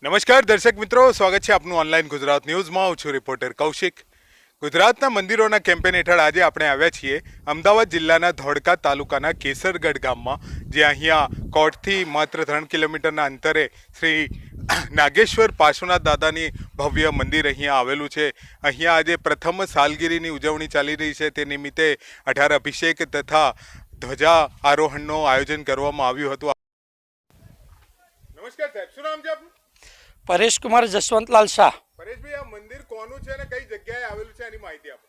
નમસ્કાર દર્શક મિત્રો, સ્વાગત છે આપનું ઓનલાઈન ગુજરાત ન્યૂઝમાં. હું છું રિપોર્ટર કૌશિક. ગુજરાતના મંદિરોના કેમ્પેન હેઠળ આજે આપણે આવ્યા છીએ અમદાવાદ જિલ્લાના ધોળકા તાલુકાના કેસરગઢ ગામમાં, જે અહીંયા કોટથી માત્ર 3 કિલોમીટરના અંતરે શ્રી નાગેશ્વર પાર્શ્વનાથ દાદાની ભવ્ય મંદિર અહીંયા આવેલું છે. અહીંયા આજે પ્રથમ સાલગીરીની ઉજવણી ચાલી રહી છે. તે નિમિત્તે 18 અભિષેક તથા ધ્વજા આરોહણનું આયોજન કરવામાં આવ્યું હતું. નમસ્કાર સાહેબ, શું નામ છે આપનું? પરેશ કુમાર જસવંતલાલ શાહ. પરેશભાઈ, આ મંદિર કોનું છે અને કઈ જગ્યાએ આવેલું છે, એની માહિતી આપો.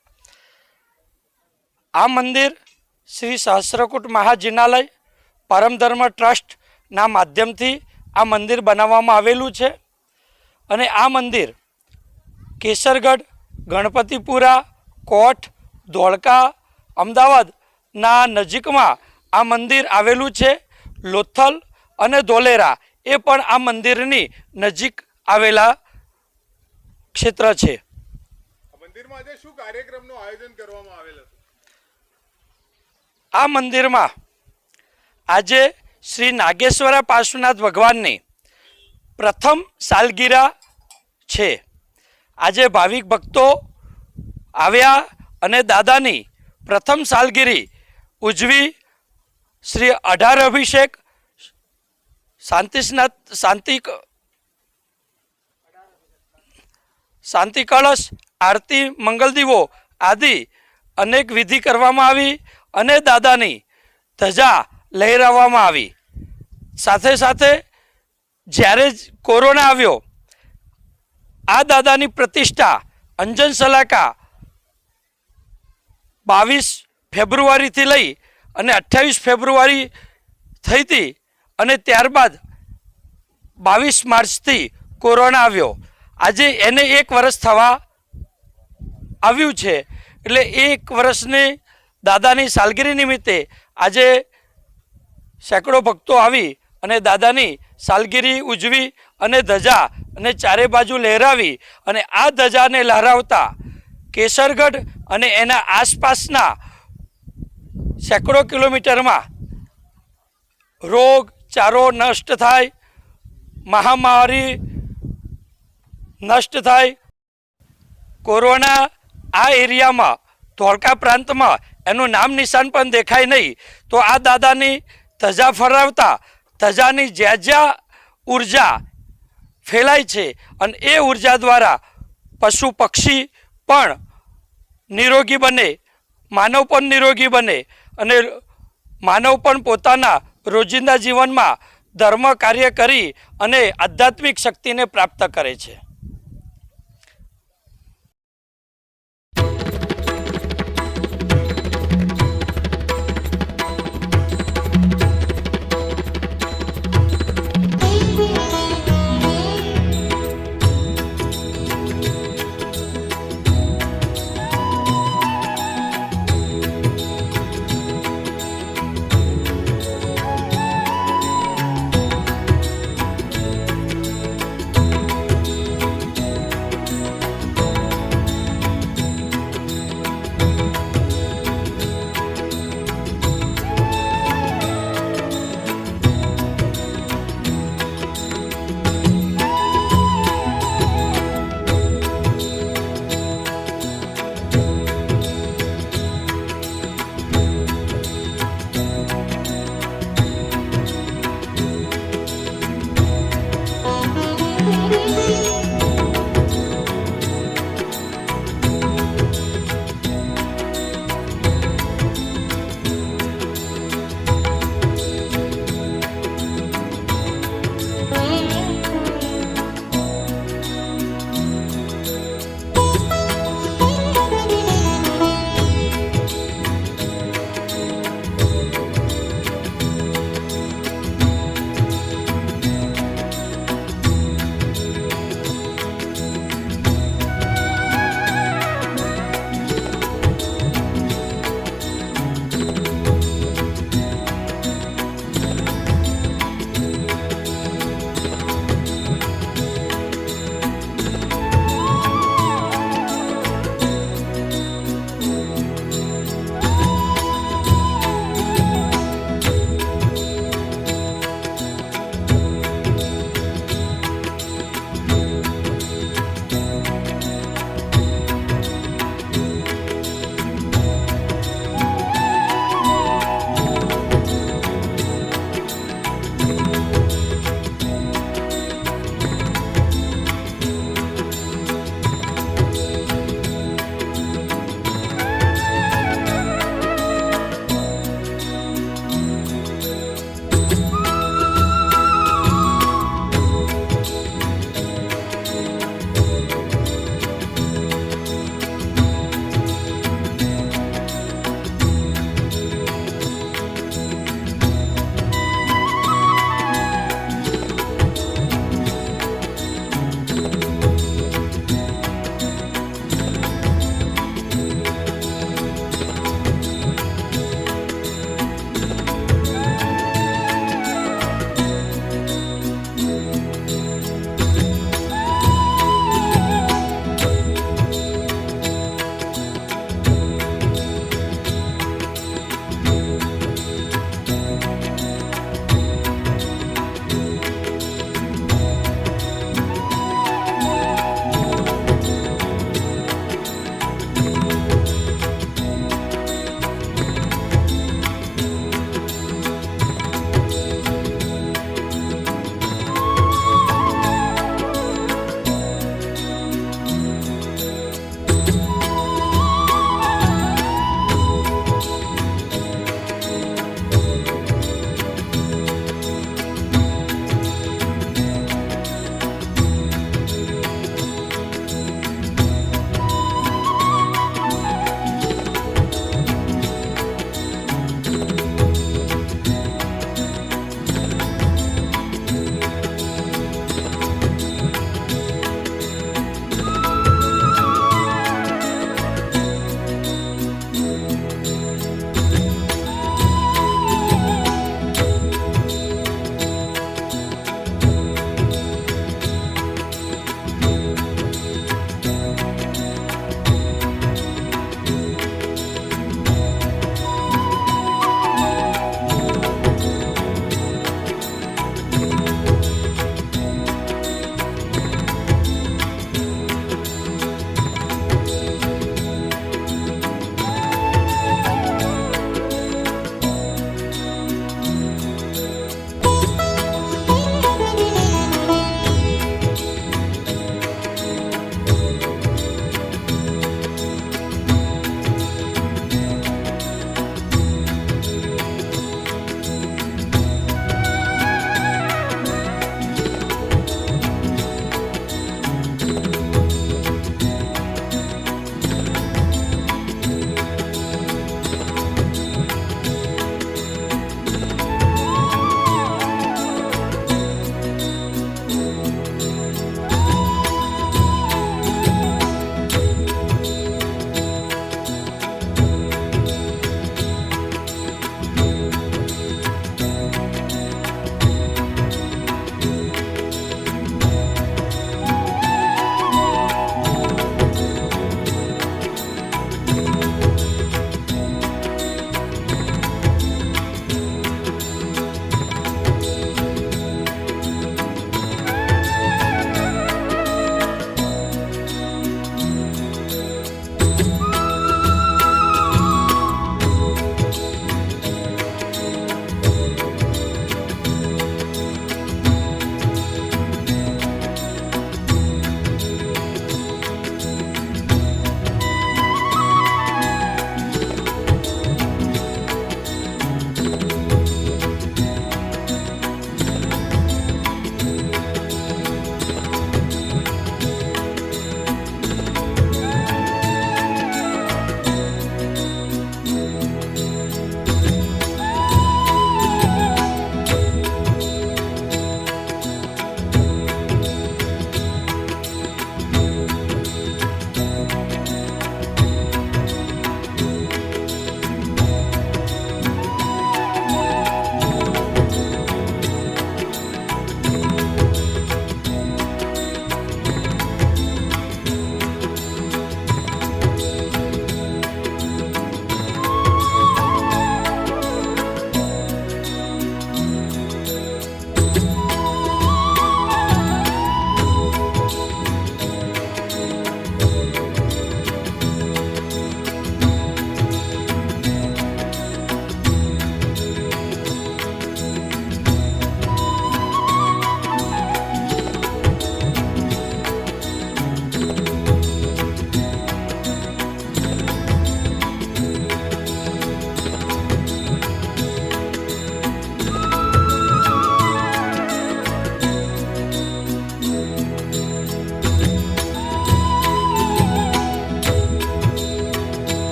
આ મંદિર શ્રી સહસ્રકૂટ મહાજિનાલય પરમધર્મ ટ્રસ્ટના માધ્યમથી આ મંદિર બનાવવામાં આવેલું છે. અને આ મંદિર કેસરગઢ, ગણપતિપુરા, કોટ, ધોળકા, અમદાવાદના નજીકમાં આ મંદિર આવેલું છે. લોથલ અને ધોલેરા એ પણ આ મંદિરની નજીક આવેલા ક્ષેત્ર છે. મંદિરમાં આજે શું કાર્યક્રમનું આયોજન કરવામાં આવેલું? આ મંદિરમાં આજે શ્રી નાગેશ્વર પાર્શ્વનાથ ભગવાનની પ્રથમ સાલગીરા છે. આજે ભાવિક ભક્તો આવ્યા અને દાદાની પ્રથમ સાલગીરી ઉજવી શ્રી 18 અભિષેક, શાંતિ કળશ, આરતી, મંગલ દીવો આદિ અનેક વિધિ કરવામાં આવી અને દાદાની ધજા લહેરાવવામાં આવી. સાથે સાથે જ્યારે કોરોના આવ્યો, આ દાદાની પ્રતિષ્ઠા અંજન સલાકા 22 ફેબ્રુઆરીથી લઈ અને 28 ફેબ્રુઆરી થઈ હતી. અને ત્યારબાદ 22 માર્ચથી કોરોના આવ્યો. આજે એને 1 વર્ષ થવા આવ્યું છે. એટલે 1 વર્ષની દાદાની સાલગીરી નિમિત્તે આજે સેંકડો ભક્તો આવી અને દાદાની સાલગીરી ઉજવી અને ધજા અને ચારે બાજુ લહેરાવી. અને આ ધજાને લહેરાવતા કેસરગઢ અને એના આસપાસના સેંકડો કિલોમીટરમાં રોગ ચારો નષ્ટ થાય, મહામારી નષ્ટ થાય. કોરોના આ એરિયામાં, ધોળકા પ્રાંતમાં એનું નામ નિશાન પણ દેખાય નહીં. તો આ દાદાની ધજા ફરાવતા ધજાની જ્યાં ઉર્જા ફેલાય છે અને એ ઉર્જા દ્વારા પશુ પક્ષી પણ નિરોગી બને, માનવ પણ નિરોગી બને અને માનવ પણ પોતાના રોજિંદા જીવનમાં ધર્મ કાર્ય કરી અને આધ્યાત્મિક શક્તિને પ્રાપ્ત કરે છે.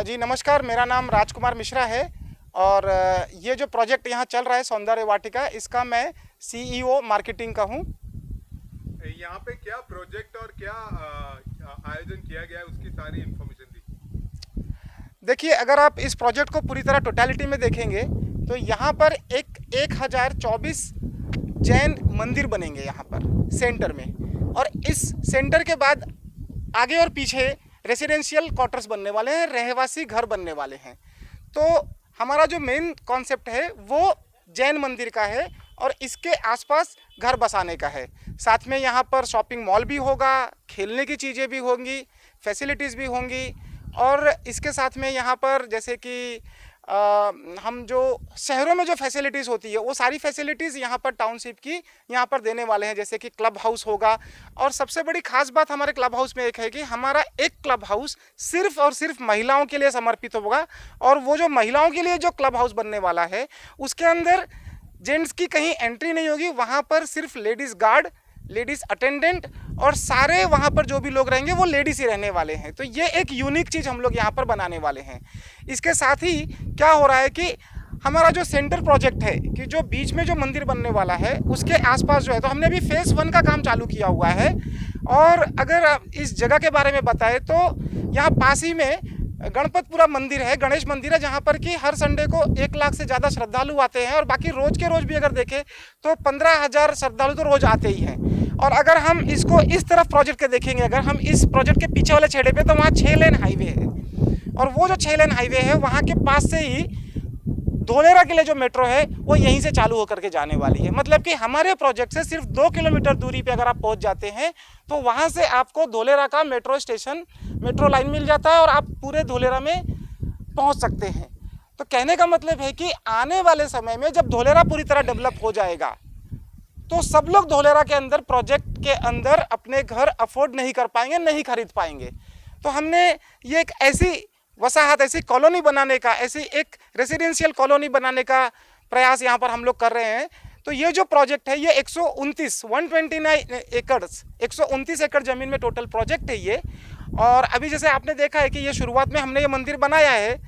जी नमस्कार, मेरा नाम राजकुमार मिश्रा है और ये जो प्रोजेक्ट यहाँ चल रहा है सौंदर्य वाटिका, इसका मैं सीईओ मार्केटिंग का हूँ। यहाँ पे क्या प्रोजेक्ट और क्या आयोजन किया गया है उसकी सारी इंफॉर्मेशन दी। देखिए, अगर आप इस प्रोजेक्ट को पूरी तरह टोटलिटी में देखेंगे तो यहाँ पर 1024 जैन मंदिर बनेंगे यहाँ पर सेंटर में, और इस सेंटर के बाद आगे और पीछे रेसिडेंशियल क्वार्टर्स बनने वाले हैं, रहवासी घर बनने वाले हैं। तो हमारा जो मेन कॉन्सेप्ट है वो जैन मंदिर का है और इसके आसपास घर बसाने का है। साथ में यहाँ पर शॉपिंग मॉल भी होगा, खेलने की चीज़ें भी होंगी, फैसिलिटीज़ भी होंगी, और इसके साथ में यहाँ पर जैसे कि हम जो शहरों में जो फैसिलिटीज़ होती है वो सारी फैसिलिटीज़ यहाँ पर टाउनशिप की यहाँ पर देने वाले हैं। जैसे कि क्लब हाउस होगा, और सबसे बड़ी खास बात हमारे क्लब हाउस में एक है कि हमारा एक क्लब हाउस सिर्फ और सिर्फ महिलाओं के लिए समर्पित होगा, और वो जो महिलाओं के लिए जो क्लब हाउस बनने वाला है उसके अंदर जेंट्स की कहीं एंट्री नहीं होगी। वहाँ पर सिर्फ लेडीज़ गार्ड, लेडीज़ अटेंडेंट और सारे वहाँ पर जो भी लोग रहेंगे वो लेडीज़ ही रहने वाले हैं। तो ये एक यूनिक चीज़ हम लोग यहाँ पर बनाने वाले हैं। इसके साथ ही क्या हो रहा है कि हमारा जो सेंटर प्रोजेक्ट है कि जो बीच में जो मंदिर बनने वाला है उसके आसपास जो है, तो हमने अभी फेज़ 1 का काम चालू किया हुआ है। और अगर आप इस जगह के बारे में बताएं तो यहाँ पास ही में गणपतपुरा मंदिर है, गणेश मंदिर है, जहाँ पर कि हर संडे को 1 लाख से ज़्यादा श्रद्धालु आते हैं, और बाकी रोज़ के रोज़ भी अगर देखें तो 15,000 श्रद्धालु तो रोज़ आते ही हैं। और अगर हम इसको इस तरफ प्रोजेक्ट के देखेंगे, अगर हम इस प्रोजेक्ट के पीछे वाले छेड़े पे, तो वहाँ 6 लेन हाईवे है, और वो जो 6 लेन हाईवे है वहाँ के पास से ही धोलेरा के लिए जो मेट्रो है वो यहीं से चालू होकर के जाने वाली है। मतलब कि हमारे प्रोजेक्ट से सिर्फ 2 किलोमीटर दूरी पे अगर आप पहुंच जाते हैं तो वहाँ से आपको धोलेरा का मेट्रो स्टेशन, मेट्रो लाइन मिल जाता है और आप पूरे धोलेरा में पहुँच सकते हैं। तो कहने का मतलब है कि आने वाले समय में जब धोलेरा पूरी तरह डेवलप हो जाएगा तो सब लोग धोलेरा के अंदर प्रोजेक्ट के अंदर अपने घर अफोर्ड नहीं कर पाएंगे, नहीं खरीद पाएंगे। तो हमने ये एक ऐसी वसाहत, ऐसी कॉलोनी बनाने का, ऐसी एक रेसिडेंशियल कॉलोनी बनाने का प्रयास यहाँ पर हम लोग कर रहे हैं। तो ये जो प्रोजेक्ट है ये 129 एकड़ ज़मीन में टोटल प्रोजेक्ट है ये। और अभी जैसे आपने देखा है कि ये शुरुआत में हमने ये मंदिर बनाया है,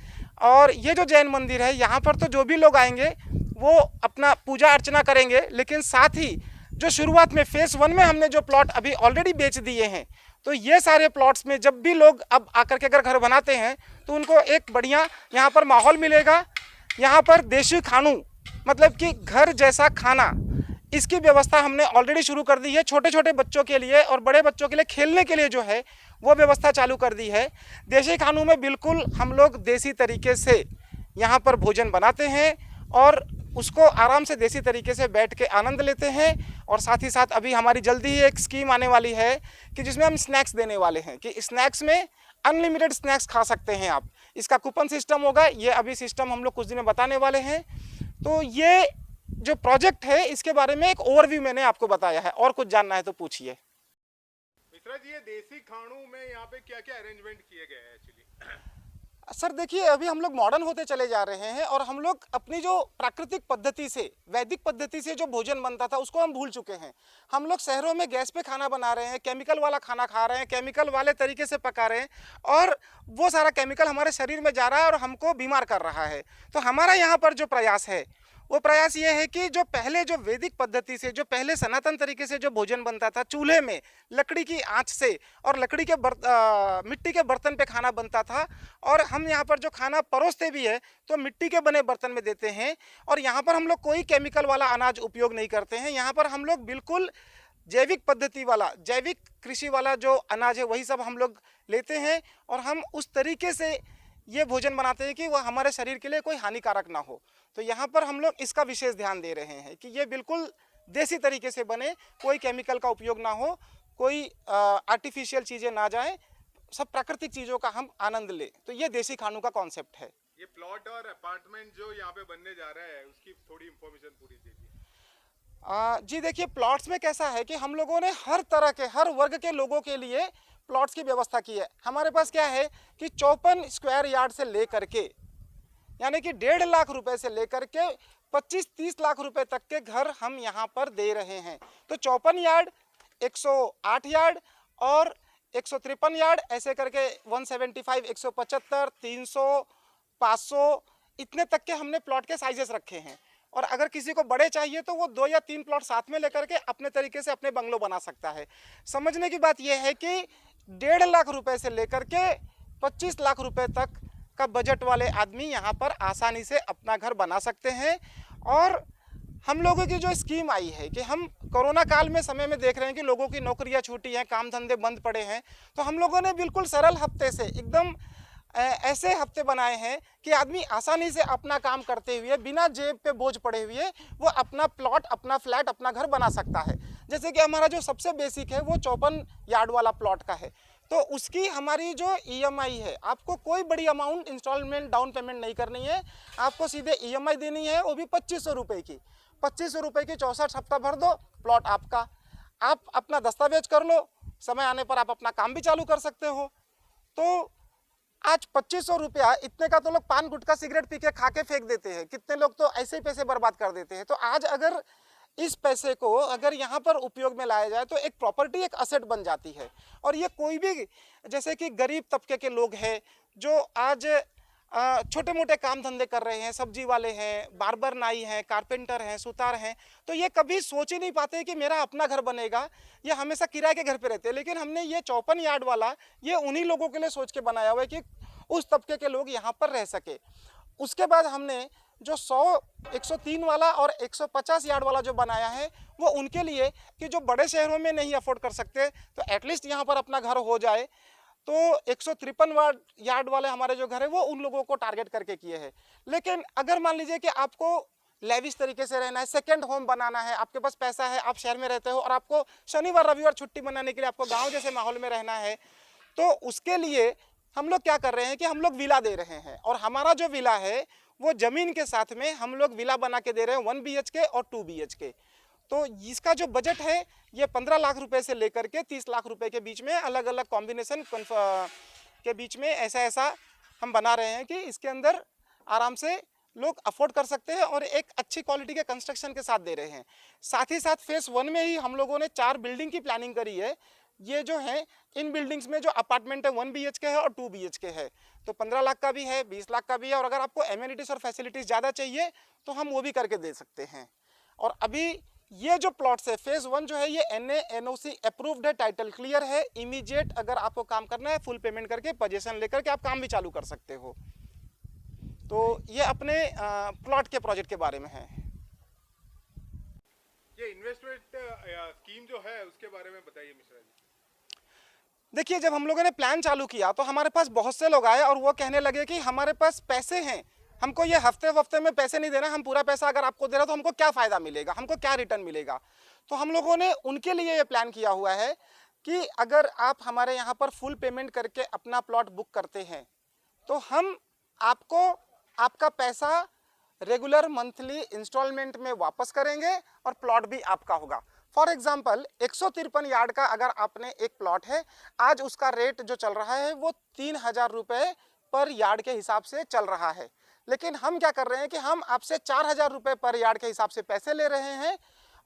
और ये जो जैन मंदिर है यहाँ पर तो जो भी लोग आएंगे वो अपना पूजा अर्चना करेंगे, लेकिन साथ ही जो शुरुआत में फेज़ 1 में हमने जो प्लॉट अभी ऑलरेडी बेच दिए हैं, तो ये सारे प्लॉट्स में जब भी लोग अब आकर के अगर घर बनाते हैं तो उनको एक बढ़िया यहाँ पर माहौल मिलेगा। यहाँ पर देशी खानू, मतलब कि घर जैसा खाना, इसकी व्यवस्था हमने ऑलरेडी शुरू कर दी है। छोटे छोटे बच्चों के लिए और बड़े बच्चों के लिए खेलने के लिए जो है वो व्यवस्था चालू कर दी है। देशी खानों में बिल्कुल हम लोग देसी तरीके से यहाँ पर भोजन बनाते हैं और उसको आराम से देसी तरीके से बैठ के आनंद लेते हैं। और साथ ही साथ अभी हमारी जल्दी ही एक स्कीम आने वाली है कि जिसमें हम स्नैक्स देने वाले हैं, कि स्नैक्स में अनलिमिटेड स्नैक्स खा सकते हैं आप। इसका कूपन सिस्टम होगा, ये अभी सिस्टम हम लोग कुछ दिन में बताने वाले हैं। तो ये जो प्रोजेक्ट है इसके बारे में एक ओवरव्यू मैंने आपको बताया है, और कुछ जानना है तो पूछिए। मिश्रा जी, ये देसी खानों में यहाँ पे क्या क्या अरेंजमेंट किए गए हैं एक्चुअली? सर देखिए, अभी हम लोग मॉडर्न होते चले जा रहे हैं और हम लोग अपनी जो प्राकृतिक पद्धति से, वैदिक पद्धति से जो भोजन बनता था उसको हम भूल चुके हैं। हम लोग शहरों में गैस पे खाना बना रहे हैं, केमिकल वाला खाना खा रहे हैं, केमिकल वाले तरीके से पका रहे हैं, और वो सारा केमिकल हमारे शरीर में जा रहा है और हमको बीमार कर रहा है। तो हमारा यहाँ पर जो प्रयास है वो प्रयास ये है कि जो पहले जो वैदिक पद्धति से, जो पहले सनातन तरीके से जो भोजन बनता था, चूल्हे में लकड़ी की आंच से और लकड़ी के मिट्टी के बर्तन पे खाना बनता था, और हम यहाँ पर जो खाना परोसते भी है तो मिट्टी के बने बर्तन में देते हैं। और यहाँ पर हम लोग कोई केमिकल वाला अनाज उपयोग नहीं करते हैं। यहाँ पर हम लोग बिल्कुल जैविक पद्धति वाला, जैविक कृषि वाला जो अनाज है वही सब हम लोग लेते हैं, और हम उस तरीके से ये भोजन बनाते हैं कि वह हमारे शरीर के लिए कोई हानिकारक ना हो। तो यहाँ पर हम लोग इसका विशेष ध्यान दे रहे हैं कि ये बिल्कुल देसी तरीके से बने, कोई केमिकल का उपयोग ना हो, कोई आर्टिफिशियल चीज़ें ना जाएं, सब प्राकृतिक चीज़ों का हम आनंद लें। तो ये देसी खानों का कॉन्सेप्ट है। ये प्लॉट और अपार्टमेंट जो यहाँ पे बनने जा रहा है उसकी थोड़ी इंफॉर्मेशन पूरी दीजिए। जी देखिए, प्लॉट्स में कैसा है कि हम लोगों ने हर तरह के, हर वर्ग के लोगों के लिए प्लॉट्स की व्यवस्था की है। हमारे पास क्या है कि 54 स्क्वायर यार्ड से लेकर के, यानी कि 1.5 लाख रुपए से लेकर के 25-30 लाख रुपए तक के घर हम यहाँ पर दे रहे हैं। तो 54 यार्ड, 108 यार्ड और 153 यार्ड, ऐसे करके 175, 175, 300, 500 इतने तक के हमने प्लॉट के साइजेस रखे हैं। और अगर किसी को बड़े चाहिए तो वो 2 या 3 प्लॉट साथ में लेकर के अपने तरीके से अपने बंगलो बना सकता है। समझने की बात यह है कि 1.5 लाख रुपए से लेकर के 25 लाख रुपए तक का बजट वाले आदमी यहाँ पर आसानी से अपना घर बना सकते हैं। और हम लोगों की जो स्कीम आई है कि हम कोरोना काल में समय में देख रहे हैं कि लोगों की नौकरियां छूटी हैं, काम धंधे बंद पड़े हैं, तो हम लोगों ने बिल्कुल सरल हफ्ते से एकदम ऐसे हफ्ते बनाए हैं कि आदमी आसानी से अपना काम करते हुए बिना जेब पे बोझ पड़े हुए वो अपना प्लॉट, अपना फ्लैट, अपना घर बना सकता है। जैसे कि हमारा जो सबसे बेसिक है वो 54 यार्ड वाला प्लॉट का है, तो उसकी हमारी जो EMI है, आपको कोई बड़ी अमाउंट इंस्टॉलमेंट डाउन पेमेंट नहीं करनी है, आपको सीधे EMI देनी है, वो भी 2500 रुपये की। 2500 रुपये की 64 हफ्ता भर दो, प्लॉट आपका। आप अपना दस्तावेज कर लो, समय आने पर आप अपना काम भी चालू कर सकते हो। तो आज 2500 रुपया, इतने का तो लोग पान गुटखा सिगरेट पी के खा के फेंक देते हैं, कितने लोग तो ऐसे ही पैसे बर्बाद कर देते हैं। तो आज अगर इस पैसे को अगर यहाँ पर उपयोग में लाया जाए तो एक प्रॉपर्टी, एक असेट बन जाती है। और ये कोई भी, जैसे कि गरीब तबके के लोग हैं जो आज छोटे मोटे काम धंधे कर रहे हैं, सब्जी वाले हैं, बार्बर नाई हैं, कारपेंटर हैं, सुतार हैं, तो ये कभी सोच ही नहीं पाते कि मेरा अपना घर बनेगा, ये हमेशा किराए के घर पे रहते हैं। लेकिन हमने ये 54 यार्ड वाला ये उन्हीं लोगों के लिए सोच के बनाया हुआ है कि उस तबके के लोग यहाँ पर रह सके। उसके बाद हमने जो 100, 103 वाला और 150 यार्ड वाला जो बनाया है वो उनके लिए कि जो बड़े शहरों में नहीं अफोर्ड कर सकते, तो एटलीस्ट यहाँ पर अपना घर हो जाए। तो 153 यार्ड वाले हमारे जो घर है वो उन लोगों को टारगेट करके किए हैं। लेकिन अगर मान लीजिए कि आपको लेविश तरीके से रहना है, सेकंड होम बनाना है, आपके पास पैसा है, आप शहर में रहते हो और आपको शनिवार रविवार छुट्टी मनाने के लिए आपको गांव जैसे माहौल में रहना है, तो उसके लिए हम लोग क्या कर रहे हैं कि हम लोग विला दे रहे हैं। और हमारा जो विला है वो ज़मीन के साथ में हम लोग विला बना के दे रहे हैं, 1 BHK और 2 BHK। तो इसका जो बजट है ये 15 लाख रुपए से लेकर के 30 लाख रुपए के बीच में, अलग अलग कॉम्बिनेशन के बीच में ऐसा हम बना रहे हैं कि इसके अंदर आराम से लोग अफोर्ड कर सकते हैं और एक अच्छी क्वालिटी के कंस्ट्रक्शन के साथ दे रहे हैं। साथ ही साथ फेज़ 1 में ही हम लोगों ने 4 बिल्डिंग की प्लानिंग करी है। ये जो है इन बिल्डिंग्स में जो अपार्टमेंट है 1 BHK है और 2 BHK है, तो 15 लाख का भी है, 20 लाख का भी है। और अगर आपको एमिनिटीज़ और फैसिलिटीज़ ज़्यादा चाहिए तो हम वो भी करके दे सकते हैं। और अभी ये जो प्लॉट्स है फेज़ 1 जो है ये NA NOC अप्रूव्ड है, टाइटल क्लियर है, इमीडिएट अगर आपको काम करना है फुल पेमेंट करके पोजीशन लेकर के आप काम भी चालू कर सकते हो। तो ये अपने प्लॉट के प्रोजेक्ट के बारे में है। ये इन्वेस्टमेंट स्कीम जो है उसके बारे में बताइए मिश्रा जी। देखिए, जब हम लोगों ने प्लान चालू किया तो हमारे पास बहुत से लोग आए और वो कहने लगे कि हमारे पास पैसे हैं, हमको ये हफ्ते में पैसे नहीं देना, हम पूरा पैसा अगर आपको दे रहे हो तो हमको क्या फ़ायदा मिलेगा, हमको क्या रिटर्न मिलेगा। तो हम लोगों ने उनके लिए ये प्लान किया हुआ है कि अगर आप हमारे यहाँ पर फुल पेमेंट करके अपना प्लॉट बुक करते हैं तो हम आपको आपका पैसा रेगुलर मंथली इंस्टॉलमेंट में वापस करेंगे और प्लॉट भी आपका होगा। फॉर एग्जाम्पल 153 यार्ड का अगर आपने एक प्लॉट है, आज उसका रेट जो चल रहा है वो 3000 रुपये पर यार्ड के हिसाब से चल रहा है। लेकिन हम क्या कर रहे हैं कि हम आपसे 4000 रुपये पर यार्ड के हिसाब से पैसे ले रहे हैं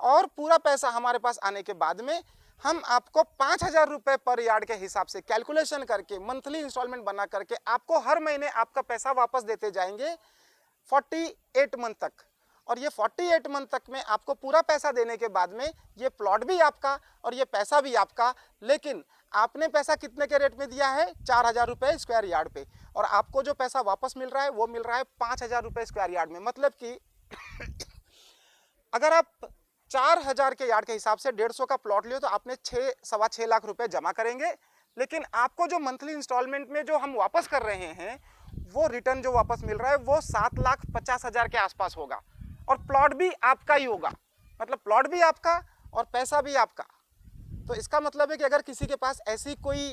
और पूरा पैसा हमारे पास आने के बाद में हम आपको 5000 रुपये पर यार्ड के हिसाब से कैलकुलेशन करके मंथली इंस्टॉलमेंट बना करके आपको हर महीने आपका पैसा वापस देते जाएंगे 48 मंथ तक। और ये 48 मंथ तक में आपको पूरा पैसा देने के बाद में ये प्लॉट भी आपका और ये पैसा भी आपका। लेकिन आपने पैसा कितने के रेट में दिया है? 4000 रुपये स्क्वायर यार्ड पे, और आपको जो पैसा वापस मिल रहा है वो मिल रहा है 5000 रुपये स्क्वायर यार्ड में। मतलब कि अगर आप 4000 के यार्ड के हिसाब से 150 का प्लॉट लियो तो आपने 6-6.25 लाख रुपए जमा करेंगे। लेकिन आपको जो मंथली इंस्टॉलमेंट में जो हम वापस कर रहे हैं वो रिटर्न जो वापस मिल रहा है वो 7,50,000 के आसपास होगा और प्लॉट भी आपका ही होगा। मतलब प्लॉट भी आपका और पैसा भी आपका। तो इसका मतलब है कि अगर किसी के पास ऐसी कोई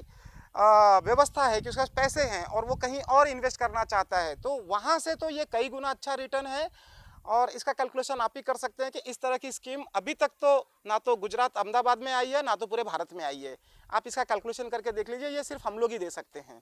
व्यवस्था है कि उसके पास पैसे हैं और वो कहीं और इन्वेस्ट करना चाहता है तो वहाँ से तो ये कई गुना अच्छा रिटर्न है। और इसका कैलकुलेशन आप ही कर सकते हैं कि इस तरह की स्कीम अभी तक तो ना तो गुजरात अहमदाबाद में आई है ना तो पूरे भारत में आई है। आप इसका कैलकुलेशन करके देख लीजिए, ये सिर्फ हम लोग ही दे सकते हैं।